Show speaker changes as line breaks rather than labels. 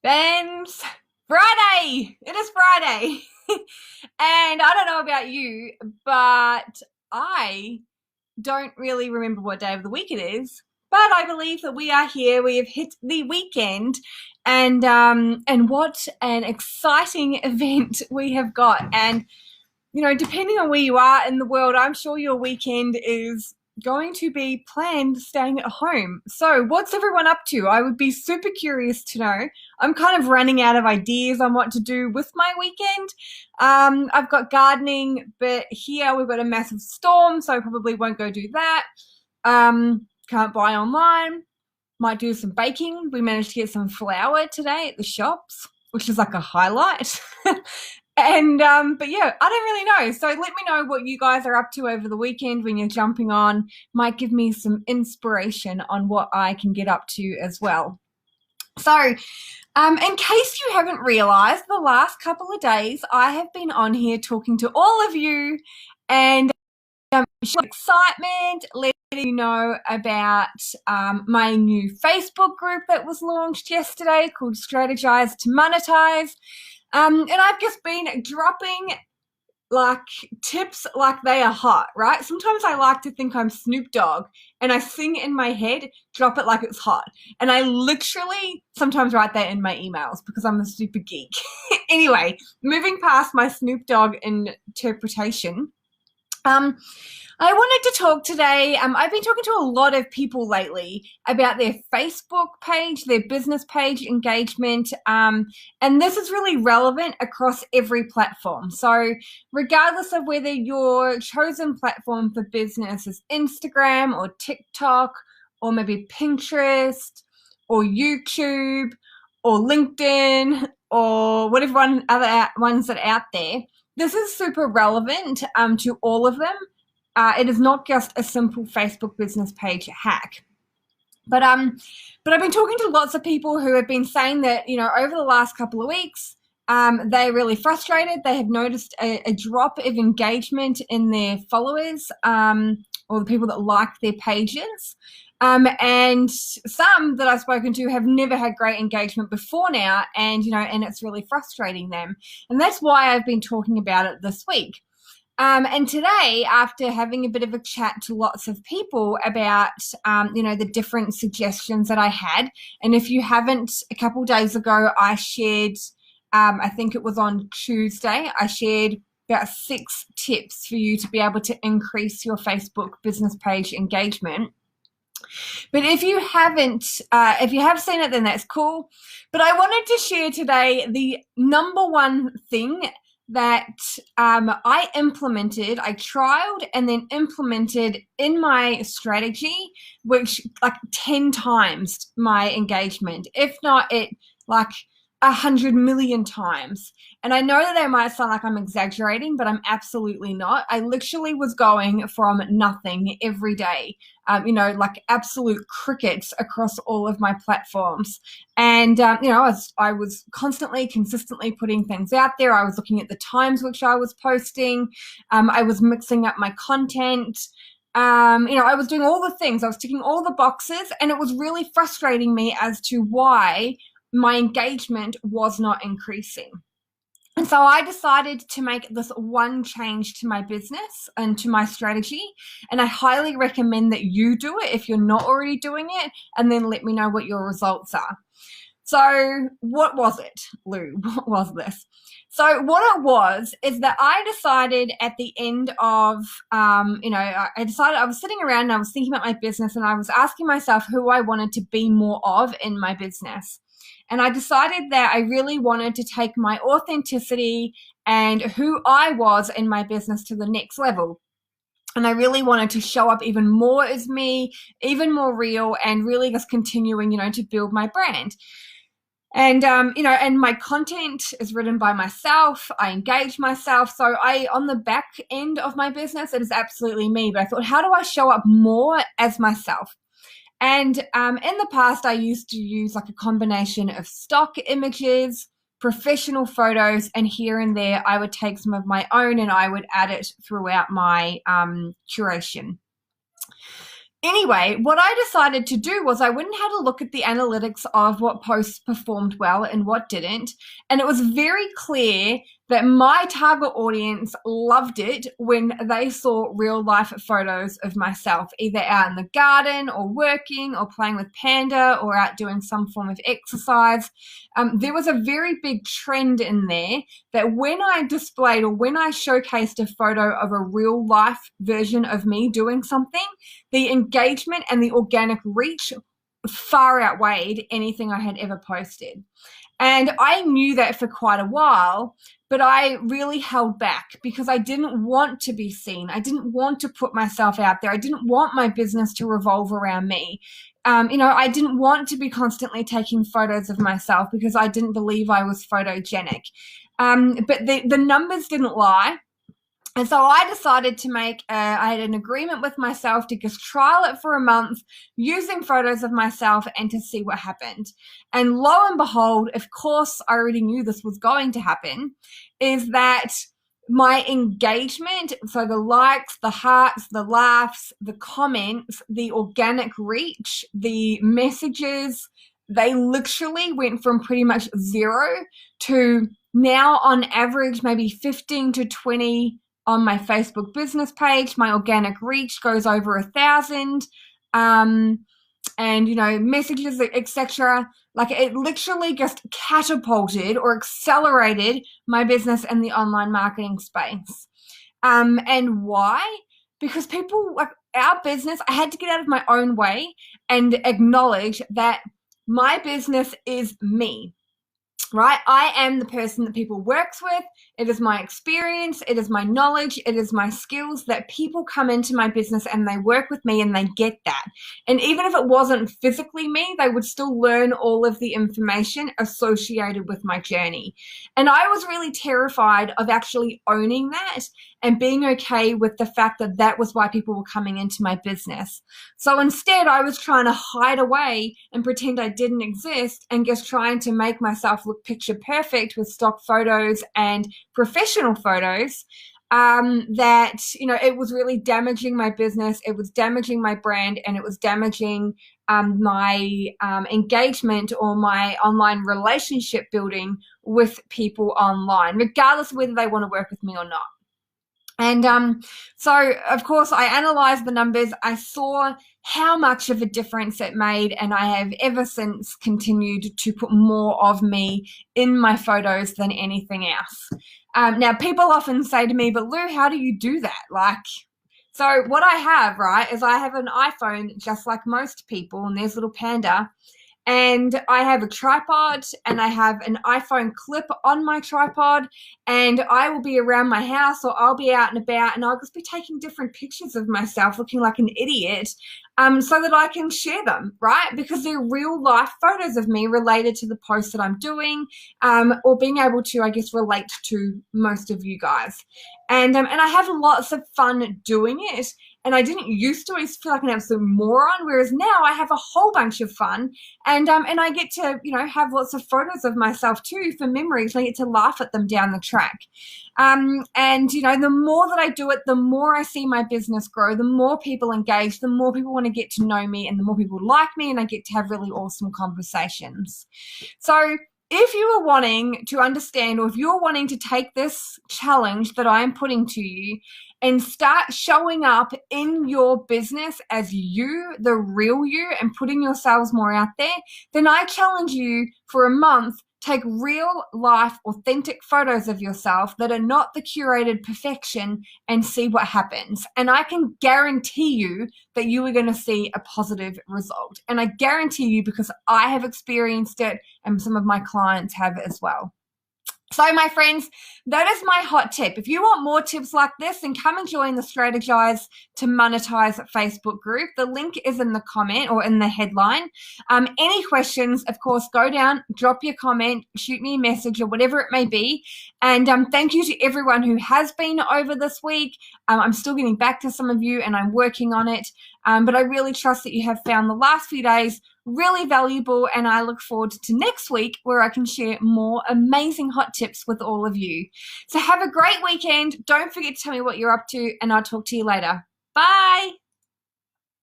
Ben's Friday. It is Friday. And I don't know about you, but I don't really remember what day of the week it is. But I believe that we are here. We have hit the weekend, and what an exciting event we have got. And depending on where you are in the world, I'm sure your weekend is going to be planned staying at home. So what's everyone up to? I would be super curious to know. I'm kind of running out of ideas on what to do with my weekend. I've got gardening, but here we've got a massive storm, so I probably won't go do that. Can't buy online. Might do some baking. We managed to get some flour today at the shops, which is like a highlight. And but yeah, I don't really know. So let me know what you guys are up to over the weekend when you're jumping on. Might give me some inspiration on what I can get up to as well. So in case you haven't realized, the last couple of days I have been on here talking to all of you and excitement, letting you know about my new Facebook group that was launched yesterday called Strategize to Monetize. And I've just been dropping like tips like they are hot, right? Sometimes I like to think I'm Snoop Dogg and I sing in my head, drop it like it's hot. And I literally sometimes write that in my emails because I'm a super geek. Anyway, moving past my Snoop Dogg interpretation, I wanted to talk today. I've been talking to a lot of people lately about their Facebook page, their business page engagement, and this is really relevant across every platform. So regardless of whether your chosen platform for business is Instagram or TikTok or maybe Pinterest or YouTube or LinkedIn or whatever other ones that are out there, this is super relevant to all of them. It is not just a simple Facebook business page hack. But I've been talking to lots of people who have been saying that, over the last couple of weeks, they're really frustrated. They have noticed a drop of engagement in their followers or the people that like their pages. And some that I've spoken to have never had great engagement before now, and it's really frustrating them. And that's why I've been talking about it this week. And today, after having a bit of a chat to lots of people about, the different suggestions that I had, and if you haven't, a couple days ago, I shared, I think it was on Tuesday, I shared about 6 tips for you to be able to increase your Facebook business page engagement. But if you haven't, if you have seen it, then that's cool. But I wanted to share today the number one thing that I implemented, I trialed and then implemented in my strategy, which like 10 times my engagement, if not it like 100 million times. And I know that they might sound like I'm exaggerating, but I'm absolutely not. I literally was going from nothing every day, like absolute crickets across all of my platforms. And, I was constantly, consistently putting things out there. I was looking at the times which I was posting. I was mixing up my content. I was doing all the things. I was ticking all the boxes, and it was really frustrating me as to why my engagement was not increasing. And so I decided to make this one change to my business and to my strategy. And I highly recommend that you do it if you're not already doing it, and then let me know what your results are. So what was it, Lou? What was this? So what it was is that I decided at the end of, I decided I was sitting around and I was thinking about my business, and I was asking myself who I wanted to be more of in my business. And I decided that I really wanted to take my authenticity and who I was in my business to the next level. And I really wanted to show up even more as me, even more real, and really just continuing, to build my brand. And, and my content is written by myself. I engage myself. So on the back end of my business, it is absolutely me. But I thought, how do I show up more as myself? And in the past, I used to use like a combination of stock images, professional photos, and here and there, I would take some of my own and I would add it throughout my curation. Anyway, what I decided to do was I went and had a look at the analytics of what posts performed well and what didn't. And it was very clear that my target audience loved it when they saw real life photos of myself, either out in the garden or working or playing with Panda or out doing some form of exercise. There was a very big trend in there that when I displayed or when I showcased a photo of a real life version of me doing something, the engagement and the organic reach far outweighed anything I had ever posted. And I knew that for quite a while, but I really held back because I didn't want to be seen. I didn't want to put myself out there. I didn't want my business to revolve around me. I didn't want to be constantly taking photos of myself because I didn't believe I was photogenic. But the numbers didn't lie. And so I decided to I had an agreement with myself to just trial it for a month using photos of myself and to see what happened. And lo and behold, of course, I already knew this was going to happen, is that my engagement, so the likes, the hearts, the laughs, the comments, the organic reach, the messages, they literally went from pretty much 0 to now on average maybe 15 to 20 on my Facebook business page. My organic reach goes over 1,000, and messages, etc. Like it literally just catapulted or accelerated my business in the online marketing space. And why? Because people, like our business, I had to get out of my own way and acknowledge that my business is me. Right? I am the person that people works with. It is my experience. It is my knowledge. It is my skills that people come into my business and they work with me and they get that. And even if it wasn't physically me, they would still learn all of the information associated with my journey. And I was really terrified of actually owning that and being okay with the fact that that was why people were coming into my business. So instead, I was trying to hide away and pretend I didn't exist and just trying to make myself look picture perfect with stock photos and professional photos, that, it was really damaging my business. It was damaging my brand, and it was damaging my engagement or my online relationship building with people online, regardless of whether they want to work with me or not. And so, of course, I analyzed the numbers. I saw how much of a difference it made, and I have ever since continued to put more of me in my photos than anything else. Now, people often say to me, but Lou, how do you do that? So what I have, right, is I have an iPhone just like most people, and there's little Panda. And I have a tripod and I have an iPhone clip on my tripod, and I will be around my house or I'll be out and about and I'll just be taking different pictures of myself looking like an idiot, so that I can share them, right? Because they're real life photos of me related to the post that I'm doing, or being able to, I guess, relate to most of you guys. And I have lots of fun doing it. And I didn't used to. I used to feel like an absolute moron, whereas now I have a whole bunch of fun, and I get to, have lots of photos of myself too for memories. I get to laugh at them down the track. And the more that I do it, the more I see my business grow, the more people engage, the more people want to get to know me, and the more people like me, and I get to have really awesome conversations. So if you are wanting to understand, or if you're wanting to take this challenge that I am putting to you and start showing up in your business as you, the real you, and putting yourselves more out there, then I challenge you for a month, take real life, authentic photos of yourself that are not the curated perfection and see what happens. And I can guarantee you that you are going to see a positive result. And I guarantee you, because I have experienced it and some of my clients have as well. So my friends, that is my hot tip. If you want more tips like this, then come and join the Strategize to Monetize Facebook group. The link is in the comment or in the headline. Any questions, of course, go down, drop your comment, shoot me a message or whatever it may be. And thank you to everyone who has been over this week. I'm still getting back to some of you and I'm working on it. But I really trust that you have found the last few days really valuable, and I look forward to next week where I can share more amazing hot tips with all of you. So have a great weekend. Don't forget to tell me what you're up to, and I'll talk to you later. Bye.